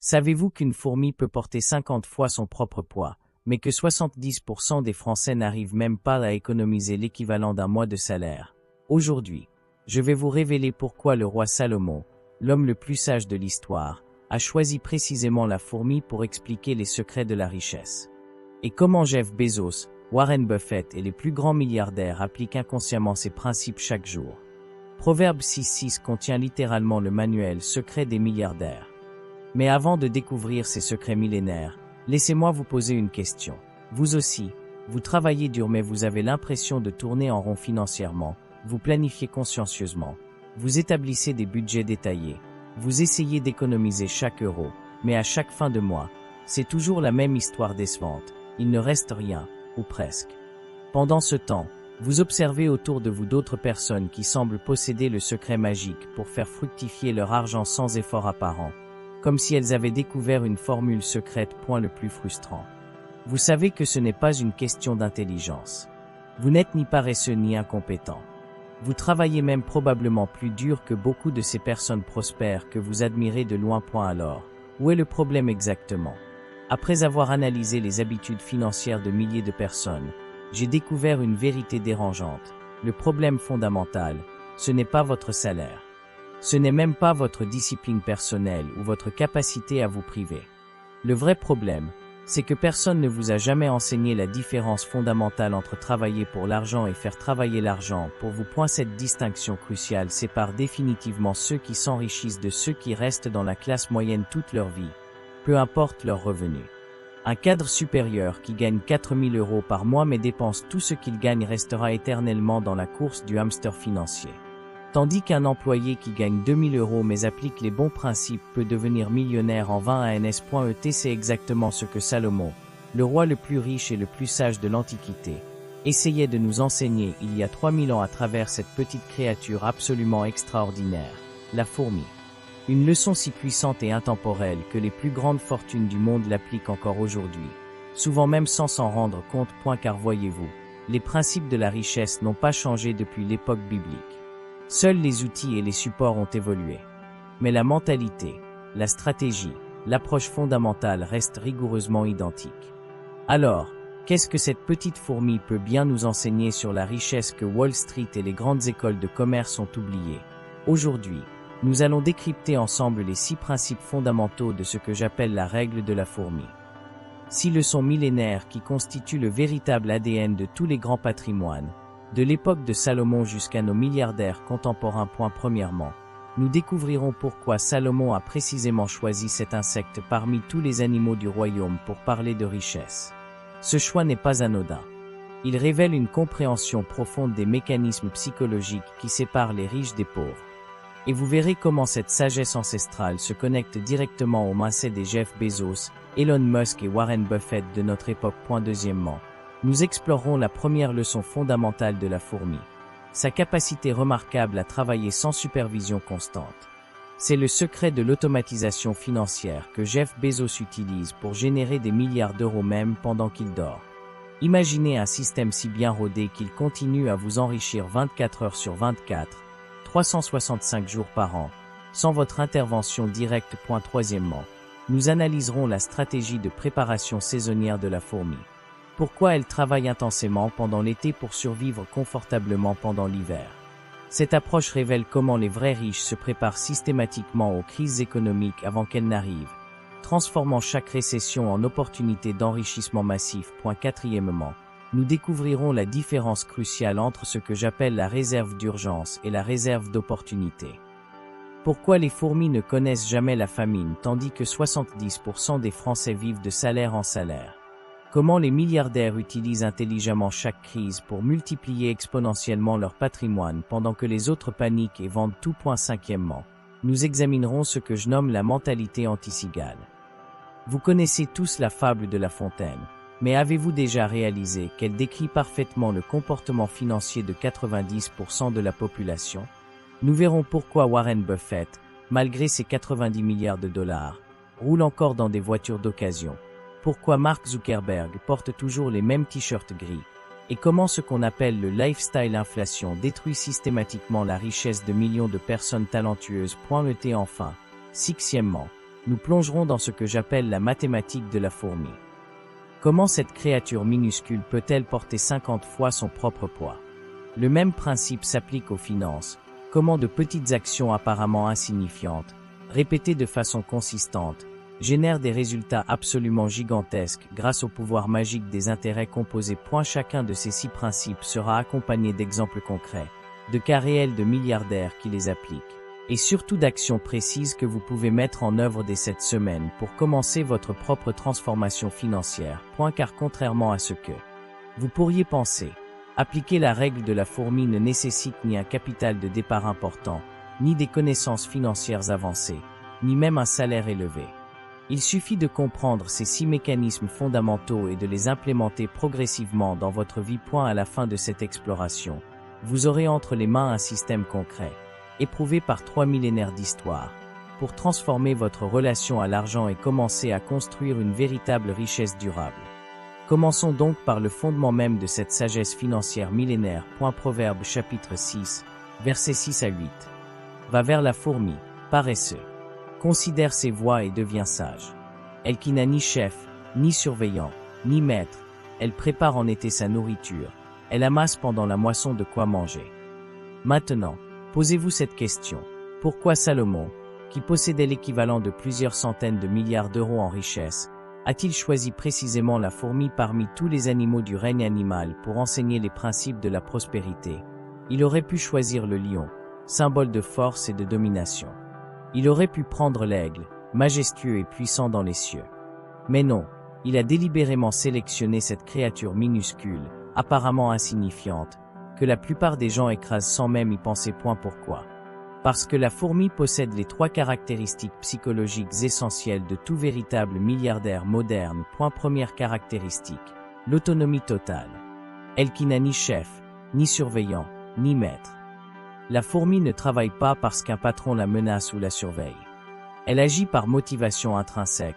Savez-vous qu'une fourmi peut porter 50 fois son propre poids, mais que 70% des Français n'arrivent même pas à économiser l'équivalent d'un mois de salaire? Aujourd'hui, je vais vous révéler pourquoi le roi Salomon, l'homme le plus sage de l'histoire, a choisi précisément la fourmi pour expliquer les secrets de la richesse. Et comment Jeff Bezos, Warren Buffett et les plus grands milliardaires appliquent inconsciemment ces principes chaque jour. Proverbe 6.6 contient littéralement le manuel secret des milliardaires. Mais avant de découvrir ces secrets millénaires, laissez-moi vous poser une question. Vous aussi, vous travaillez dur mais vous avez l'impression de tourner en rond financièrement, vous planifiez consciencieusement, vous établissez des budgets détaillés, vous essayez d'économiser chaque euro, mais à chaque fin de mois, c'est toujours la même histoire décevante, il ne reste rien, ou presque. Pendant ce temps, vous observez autour de vous d'autres personnes qui semblent posséder le secret magique pour faire fructifier leur argent sans effort apparent, comme si elles avaient découvert une formule secrète. Point le plus frustrant. Vous savez que ce n'est pas une question d'intelligence. Vous n'êtes ni paresseux ni incompétent. Vous travaillez même probablement plus dur que beaucoup de ces personnes prospères que vous admirez de loin. Alors, où est le problème exactement? Après avoir analysé les habitudes financières de milliers de personnes, j'ai découvert une vérité dérangeante. Le problème fondamental, ce n'est pas votre salaire. Ce n'est même pas votre discipline personnelle ou votre capacité à vous priver. Le vrai problème, c'est que personne ne vous a jamais enseigné la différence fondamentale entre travailler pour l'argent et faire travailler l'argent pour vous. Cette distinction cruciale sépare définitivement ceux qui s'enrichissent de ceux qui restent dans la classe moyenne toute leur vie, peu importe leurs revenus. Un cadre supérieur qui gagne 4 000 € par mois mais dépense tout ce qu'il gagne restera éternellement dans la course du hamster financier. Tandis qu'un employé qui gagne 2 000 € mais applique les bons principes peut devenir millionnaire en 20 ans. C'est exactement ce que Salomon, le roi le plus riche et le plus sage de l'Antiquité, essayait de nous enseigner il y a 3000 ans à travers cette petite créature absolument extraordinaire, la fourmi. Une leçon si puissante et intemporelle que les plus grandes fortunes du monde l'appliquent encore aujourd'hui, souvent même sans s'en rendre compte. Car voyez-vous, les principes de la richesse n'ont pas changé depuis l'époque biblique. Seuls les outils et les supports ont évolué. Mais la mentalité, la stratégie, l'approche fondamentale restent rigoureusement identiques. Alors, qu'est-ce que cette petite fourmi peut bien nous enseigner sur la richesse que Wall Street et les grandes écoles de commerce ont oubliée? Aujourd'hui, nous allons décrypter ensemble les 6 principes fondamentaux de ce que j'appelle la règle de la fourmi. 6 leçons millénaires qui constituent le véritable ADN de tous les grands patrimoines, de l'époque de Salomon jusqu'à nos milliardaires contemporains. Premièrement, nous découvrirons pourquoi Salomon a précisément choisi cet insecte parmi tous les animaux du royaume pour parler de richesse. Ce choix n'est pas anodin. Il révèle une compréhension profonde des mécanismes psychologiques qui séparent les riches des pauvres. Et vous verrez comment cette sagesse ancestrale se connecte directement au mindset des Jeff Bezos, Elon Musk et Warren Buffett de notre époque. Deuxièmement, nous explorerons la première leçon fondamentale de la fourmi, sa capacité remarquable à travailler sans supervision constante. C'est le secret de l'automatisation financière que Jeff Bezos utilise pour générer des milliards d'euros même pendant qu'il dort. Imaginez un système si bien rodé qu'il continue à vous enrichir 24 heures sur 24, 365 jours par an, sans votre intervention directe. Troisièmement, nous analyserons la stratégie de préparation saisonnière de la fourmi. Pourquoi elle travaille intensément pendant l'été pour survivre confortablement pendant l'hiver. Cette approche révèle comment les vrais riches se préparent systématiquement aux crises économiques avant qu'elles n'arrivent, transformant chaque récession en opportunité d'enrichissement massif. Quatrièmement, nous découvrirons la différence cruciale entre ce que j'appelle la réserve d'urgence et la réserve d'opportunité. Pourquoi les fourmis ne connaissent jamais la famine tandis que 70% des Français vivent de salaire en salaire. Comment les milliardaires utilisent intelligemment chaque crise pour multiplier exponentiellement leur patrimoine pendant que les autres paniquent et vendent tout. Cinquièmement, nous examinerons ce que je nomme la mentalité anti-cigale. Vous connaissez tous la fable de La Fontaine, mais avez-vous déjà réalisé qu'elle décrit parfaitement le comportement financier de 90% de la population? Nous verrons pourquoi Warren Buffett, malgré ses 90 milliards de dollars, roule encore dans des voitures d'occasion. Pourquoi Mark Zuckerberg porte toujours les mêmes t-shirts gris, et comment ce qu'on appelle le lifestyle inflation détruit systématiquement la richesse de millions de personnes talentueuses. Enfin, sixièmement, nous plongerons dans ce que j'appelle la mathématique de la fourmi. Comment cette créature minuscule peut-elle porter 50 fois son propre poids? Le même principe s'applique aux finances. Comment de petites actions apparemment insignifiantes, répétées de façon consistante, génèrent des résultats absolument gigantesques grâce au pouvoir magique des intérêts composés. Chacun de ces 6 principes sera accompagné d'exemples concrets, de cas réels de milliardaires qui les appliquent, et surtout d'actions précises que vous pouvez mettre en œuvre dès cette semaine pour commencer votre propre transformation financière. Car contrairement à ce que vous pourriez penser, appliquer la règle de la fourmi ne nécessite ni un capital de départ important, ni des connaissances financières avancées, ni même un salaire élevé. Il suffit de comprendre ces 6 mécanismes fondamentaux et de les implémenter progressivement dans votre vie. À la fin de cette exploration, vous aurez entre les mains un système concret, éprouvé par 3 millénaires d'histoire, pour transformer votre relation à l'argent et commencer à construire une véritable richesse durable. Commençons donc par le fondement même de cette sagesse financière millénaire. Proverbe chapitre 6, versets 6 à 8. Va vers la fourmi, paresseux. Considère ses voies et deviens sage. Elle qui n'a ni chef, ni surveillant, ni maître, elle prépare en été sa nourriture, elle amasse pendant la moisson de quoi manger. Maintenant, posez-vous cette question. Pourquoi Salomon, qui possédait l'équivalent de plusieurs centaines de milliards d'euros en richesse, a-t-il choisi précisément la fourmi parmi tous les animaux du règne animal pour enseigner les principes de la prospérité? Il aurait pu choisir le lion, symbole de force et de domination. Il aurait pu prendre l'aigle, majestueux et puissant dans les cieux. Mais non, il a délibérément sélectionné cette créature minuscule, apparemment insignifiante, que la plupart des gens écrasent sans même y penser. Pourquoi? Parce que la fourmi possède les 3 caractéristiques psychologiques essentielles de tout véritable milliardaire moderne. Première caractéristique, l'autonomie totale. Elle qui n'a ni chef, ni surveillant, ni maître. La fourmi ne travaille pas parce qu'un patron la menace ou la surveille. Elle agit par motivation intrinsèque,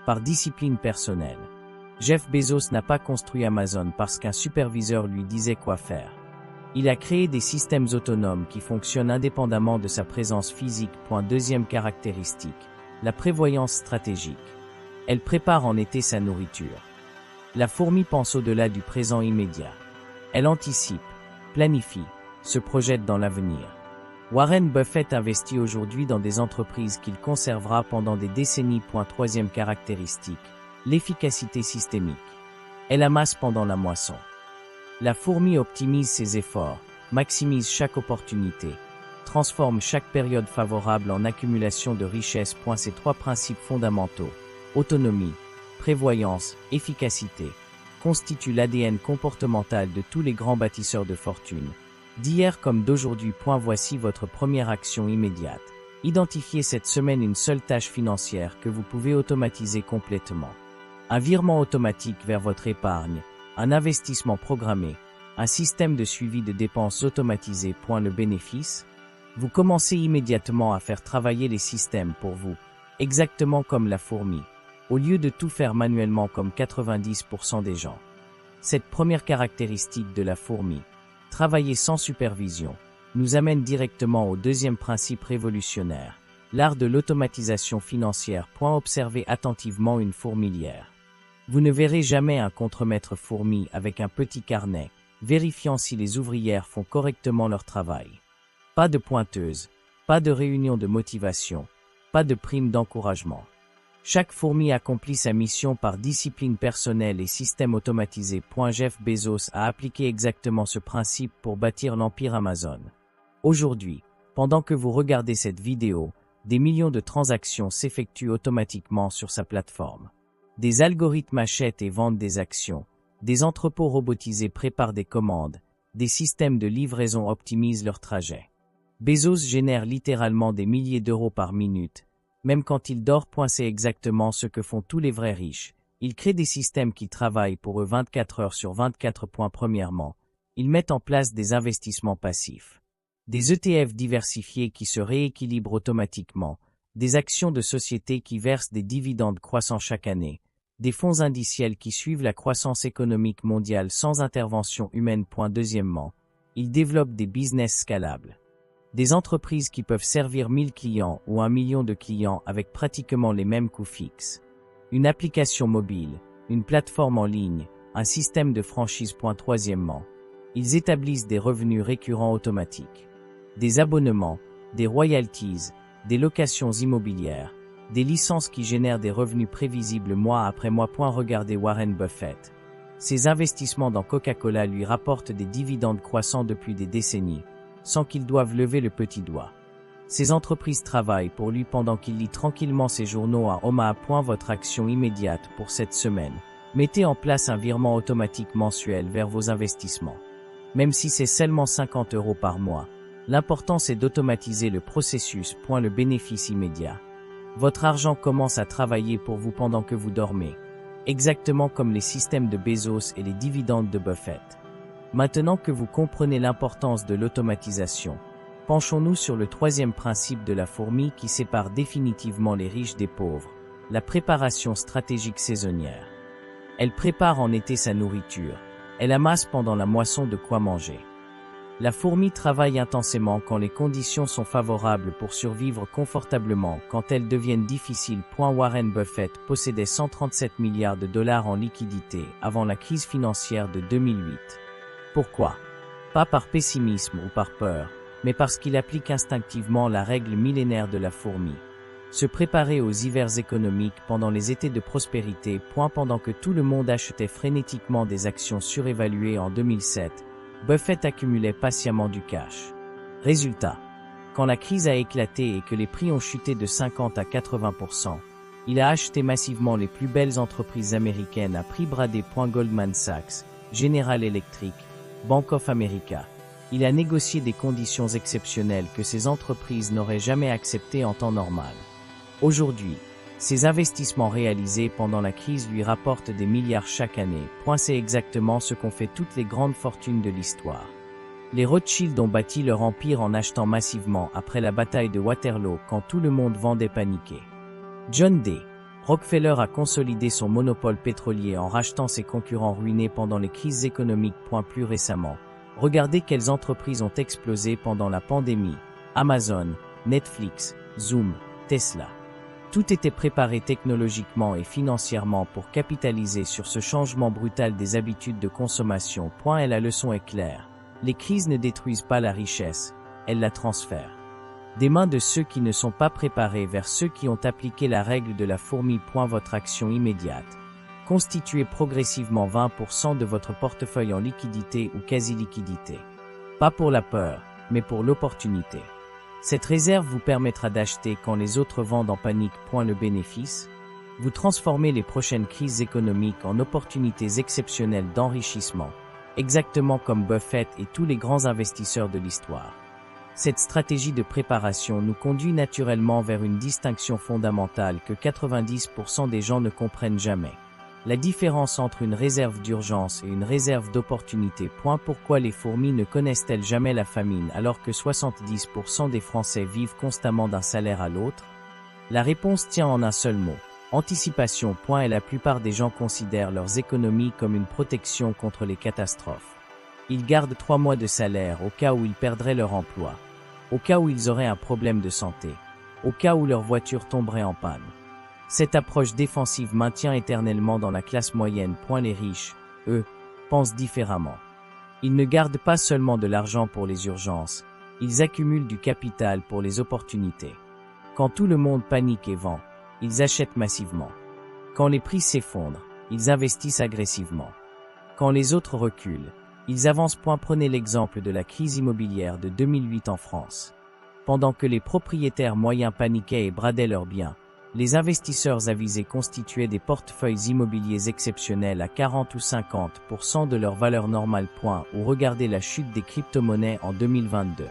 par discipline personnelle. Jeff Bezos n'a pas construit Amazon parce qu'un superviseur lui disait quoi faire. Il a créé des systèmes autonomes qui fonctionnent indépendamment de sa présence physique. Deuxième caractéristique, la prévoyance stratégique. Elle prépare en été sa nourriture. La fourmi pense au-delà du présent immédiat. Elle anticipe, planifie, se projette dans l'avenir. Warren Buffett investit aujourd'hui dans des entreprises qu'il conservera pendant des décennies. Troisième caractéristique, l'efficacité systémique. Elle amasse pendant la moisson. La fourmi optimise ses efforts, maximise chaque opportunité, transforme chaque période favorable en accumulation de richesses. Ces 3 principes fondamentaux, autonomie, prévoyance, efficacité, constituent l'ADN comportemental de tous les grands bâtisseurs de fortune, d'hier comme d'aujourd'hui. Voici votre première action immédiate. Identifiez cette semaine une seule tâche financière que vous pouvez automatiser complètement. Un virement automatique vers votre épargne, un investissement programmé, un système de suivi de dépenses automatisé. Le bénéfice? Vous commencez immédiatement à faire travailler les systèmes pour vous, exactement comme la fourmi, au lieu de tout faire manuellement comme 90% des gens. Cette première caractéristique de la fourmi, travailler sans supervision, nous amène directement au deuxième principe révolutionnaire, l'art de l'automatisation financière. Observez attentivement une fourmilière. Vous ne verrez jamais un contremaître fourmi avec un petit carnet, vérifiant si les ouvrières font correctement leur travail. Pas de pointeuse, pas de réunion de motivation, pas de prime d'encouragement. Chaque fourmi accomplit sa mission par discipline personnelle et système automatisé. Jeff Bezos a appliqué exactement ce principe pour bâtir l'empire Amazon. Aujourd'hui, pendant que vous regardez cette vidéo, des millions de transactions s'effectuent automatiquement sur sa plateforme. Des algorithmes achètent et vendent des actions, des entrepôts robotisés préparent des commandes, des systèmes de livraison optimisent leurs trajets. Bezos génère littéralement des milliers d'euros par minute, même quand il dort. C'est exactement ce que font tous les vrais riches. Ils créent des systèmes qui travaillent pour eux 24 heures sur 24. Premièrement, ils mettent en place des investissements passifs. Des ETF diversifiés qui se rééquilibrent automatiquement, des actions de société qui versent des dividendes croissants chaque année, des fonds indiciels qui suivent la croissance économique mondiale sans intervention humaine. Deuxièmement, ils développent des business scalables. Des entreprises qui peuvent servir 1000 clients ou 1 million de clients avec pratiquement les mêmes coûts fixes. Une application mobile, une plateforme en ligne, un système de franchise. Troisièmement, ils établissent des revenus récurrents automatiques. Des abonnements, des royalties, des locations immobilières, des licences qui génèrent des revenus prévisibles mois après mois. Regardez Warren Buffett. Ses investissements dans Coca-Cola lui rapportent des dividendes croissants depuis des décennies, sans qu'il doive lever le petit doigt. Ces entreprises travaillent pour lui pendant qu'il lit tranquillement ses journaux à Omaha. Votre action immédiate pour cette semaine. Mettez en place un virement automatique mensuel vers vos investissements. Même si c'est seulement 50 € par mois, l'important c'est d'automatiser le processus. Le bénéfice immédiat. Votre argent commence à travailler pour vous pendant que vous dormez. Exactement comme les systèmes de Bezos et les dividendes de Buffett. Maintenant que vous comprenez l'importance de l'automatisation, penchons-nous sur le troisième principe de la fourmi qui sépare définitivement les riches des pauvres, la préparation stratégique saisonnière. Elle prépare en été sa nourriture, elle amasse pendant la moisson de quoi manger. La fourmi travaille intensément quand les conditions sont favorables pour survivre confortablement quand elles deviennent difficiles. Warren Buffett possédait 137 milliards de dollars en liquidité avant la crise financière de 2008. Pourquoi? Pas par pessimisme ou par peur, mais parce qu'il applique instinctivement la règle millénaire de la fourmi. Se préparer aux hivers économiques pendant les étés de prospérité. Pendant que tout le monde achetait frénétiquement des actions surévaluées en 2007, Buffett accumulait patiemment du cash. Résultat, quand la crise a éclaté et que les prix ont chuté de 50 à 80%, il a acheté massivement les plus belles entreprises américaines à prix bradé. Goldman Sachs, General Electric, Bank of America. Il a négocié des conditions exceptionnelles que ces entreprises n'auraient jamais acceptées en temps normal. Aujourd'hui, ces investissements réalisés pendant la crise lui rapportent des milliards chaque année. C'est exactement ce qu'ont fait toutes les grandes fortunes de l'histoire. Les Rothschild ont bâti leur empire en achetant massivement après la bataille de Waterloo quand tout le monde vendait paniqué. John D. Rockefeller a consolidé son monopole pétrolier en rachetant ses concurrents ruinés pendant les crises économiques. Plus récemment, regardez quelles entreprises ont explosé pendant la pandémie. Amazon, Netflix, Zoom, Tesla. Tout était préparé technologiquement et financièrement pour capitaliser sur ce changement brutal des habitudes de consommation. Et la leçon est claire. Les crises ne détruisent pas la richesse, elles la transfèrent. Des mains de ceux qui ne sont pas préparés vers ceux qui ont appliqué la règle de la fourmi. Votre action immédiate. Constituez progressivement 20% de votre portefeuille en liquidité ou quasi-liquidité. Pas pour la peur, mais pour l'opportunité. Cette réserve vous permettra d'acheter quand les autres vendent en panique. Le bénéfice. Vous transformez les prochaines crises économiques en opportunités exceptionnelles d'enrichissement, exactement comme Buffett et tous les grands investisseurs de l'histoire. Cette stratégie de préparation nous conduit naturellement vers une distinction fondamentale que 90% des gens ne comprennent jamais. La différence entre une réserve d'urgence et une réserve d'opportunité. Pourquoi les fourmis ne connaissent-elles jamais la famine alors que 70% des Français vivent constamment d'un salaire à l'autre? La réponse tient en un seul mot. Anticipation. Et la plupart des gens considèrent leurs économies comme une protection contre les catastrophes. Ils gardent 3 mois de salaire au cas où ils perdraient leur emploi, au cas où ils auraient un problème de santé, au cas où leur voiture tomberait en panne. Cette approche défensive maintient éternellement dans la classe moyenne. Les riches, eux, pensent différemment. Ils ne gardent pas seulement de l'argent pour les urgences, ils accumulent du capital pour les opportunités. Quand tout le monde panique et vend, ils achètent massivement. Quand les prix s'effondrent, ils investissent agressivement. Quand les autres reculent, ils avancent. Prenez l'exemple de la crise immobilière de 2008 en France. Pendant que les propriétaires moyens paniquaient et bradaient leurs biens, les investisseurs avisés constituaient des portefeuilles immobiliers exceptionnels à 40 ou 50% de leur valeur normale. Ou regardez la chute des crypto-monnaies en 2022.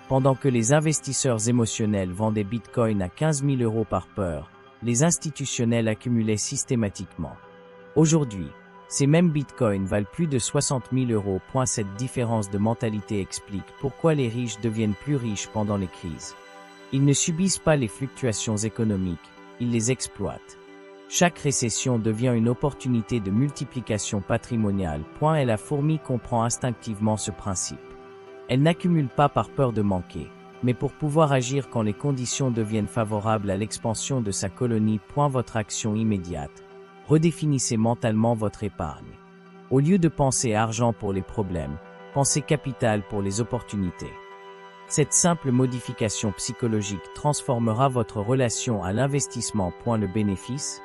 Pendant que les investisseurs émotionnels vendaient Bitcoin à 15 000 € par peur, les institutionnels accumulaient systématiquement. Aujourd'hui, ces mêmes bitcoins valent plus de 60 000 €. Cette différence de mentalité explique pourquoi les riches deviennent plus riches pendant les crises. Ils ne subissent pas les fluctuations économiques, ils les exploitent. Chaque récession devient une opportunité de multiplication patrimoniale. La fourmi comprend instinctivement ce principe. Elle n'accumule pas par peur de manquer, mais pour pouvoir agir quand les conditions deviennent favorables à l'expansion de sa colonie. Votre action immédiate. Redéfinissez mentalement votre épargne. Au lieu de penser argent pour les problèmes, pensez capital pour les opportunités. Cette simple modification psychologique transformera votre relation à l'investissement. Le bénéfice.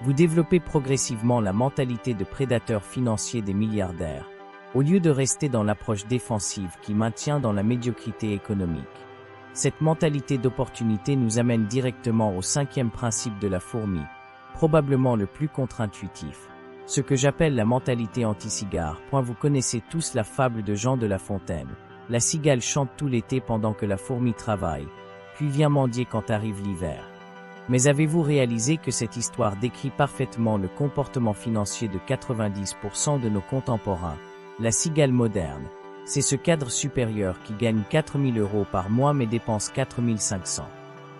Vous développez progressivement la mentalité de prédateur financier des milliardaires, au lieu de rester dans l'approche défensive qui maintient dans la médiocrité économique. Cette mentalité d'opportunité nous amène directement au 5e principe de la fourmi, probablement le plus contre-intuitif, ce que j'appelle la mentalité anti-cigare. Vous connaissez tous la fable de Jean de La Fontaine. La cigale chante tout l'été pendant que la fourmi travaille, puis vient mendier quand arrive l'hiver. Mais avez-vous réalisé que cette histoire décrit parfaitement le comportement financier de 90% de nos contemporains? La cigale moderne, c'est ce cadre supérieur qui gagne 4 000 € par mois mais dépense 4 500.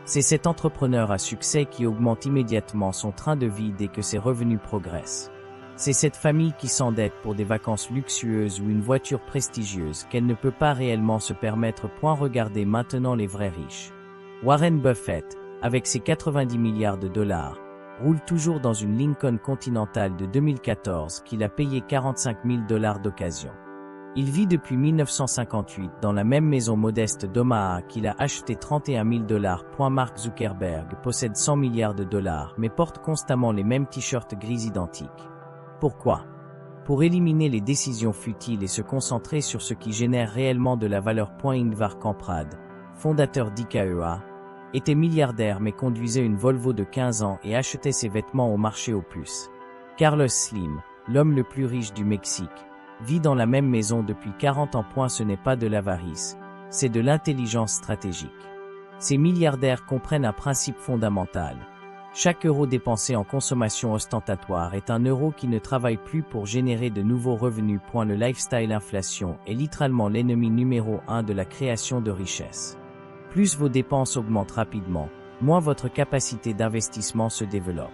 C'est cet entrepreneur à succès qui augmente immédiatement son train de vie dès que ses revenus progressent. C'est cette famille qui s'endette pour des vacances luxueuses ou une voiture prestigieuse qu'elle ne peut pas réellement se permettre. Regardez maintenant les vrais riches. Warren Buffett, avec ses 90 milliards de dollars, roule toujours dans une Lincoln Continental de 2014 qu'il a payé 45 000 $ d'occasion. Il vit depuis 1958 dans la même maison modeste d'Omaha qu'il a acheté 31 000 $. Mark Zuckerberg possède 100 milliards de dollars mais porte constamment les mêmes t-shirts gris identiques. Pourquoi? Pour éliminer les décisions futiles et se concentrer sur ce qui génère réellement de la valeur. Ingvar Kamprad, fondateur d'IKEA, était milliardaire mais conduisait une Volvo de 15 ans et achetait ses vêtements au marché aux puces. Carlos Slim, l'homme le plus riche du Mexique, vit dans la même maison depuis 40 ans. Ce n'est pas de l'avarice, c'est de l'intelligence stratégique. Ces milliardaires comprennent un principe fondamental. Chaque euro dépensé en consommation ostentatoire est un euro qui ne travaille plus pour générer de nouveaux revenus. Le lifestyle inflation est littéralement l'ennemi numéro 1 de la création de richesse. Plus vos dépenses augmentent rapidement, moins votre capacité d'investissement se développe.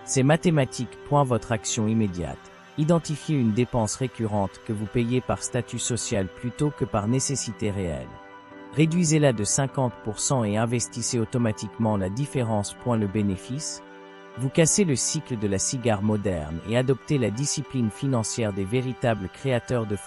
C'est mathématique. Votre action immédiate. Identifiez une dépense récurrente que vous payez par statut social plutôt que par nécessité réelle. Réduisez-la de 50% et investissez automatiquement la différence. Le bénéfice. Vous cassez le cycle de la cigare moderne et adoptez la discipline financière des véritables créateurs de fortune.